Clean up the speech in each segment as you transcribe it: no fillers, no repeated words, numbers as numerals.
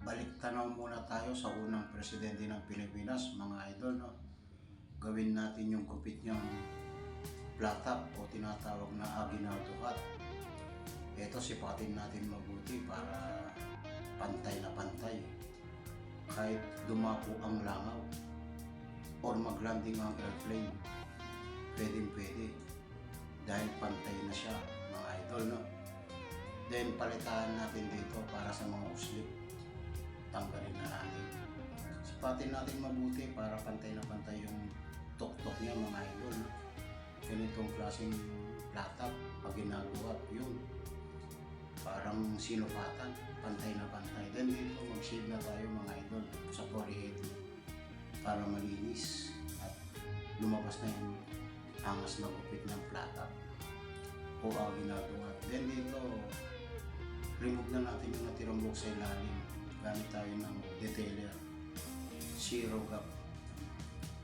Balik tanaw muna tayo sa unang presidente ng Pilipinas, mga idol, no? Gawin natin yung gupit niyang platap o tinatawag na aginaldo cut. Ito, sipatin natin mabuti para pantay na pantay. Kahit dumapo ang langaw or maglanding ang airplane, pwede. Dahil pantay na siya, mga idol, no? Then, palitaan natin dito para sa mga uslip. Tanggalin na natin. Sipatin natin mabuti para pantay na pantay yung tuktok niya, mga idol. Ganitong klaseng platap pag ginagawa yun, parang sinupatan, pantay na pantay. Then dito mag-shave na tayo, mga idol, sa forehead para malinis at lumabas na yung angas na gupit ng platap o ginagawa. Then dito remove na natin yung natirang buhok sa ilalim. Gamit tayo ng detailer, zero gap.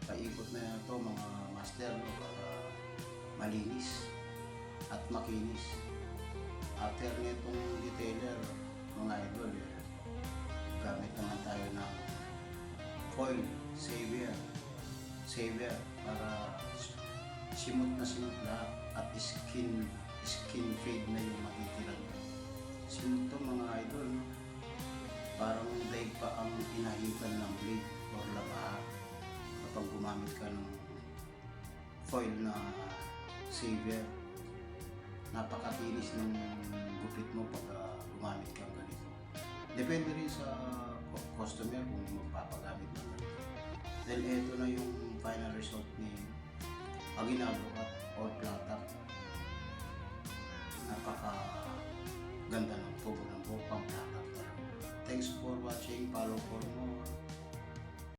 Paikot na ito, mga master, no, para malinis at makinis. After nitong detailer, mga idol, gamit naman tayo ng foil savior para simot lahat at skin fade na yung matitirang. Simot to, mga idol, no? Parang daig pa ang inahipan ng blade or laba kapag gumamit ka ng foil na savior. Napakakinis ng gupit mo pag gumamit ka ganito. Depende rin sa customer kung magpapagamit ng ganito. Then ito na yung final result ni aginaldo cut or platap. Napaka ganda ng tubo ng buhok pang platap.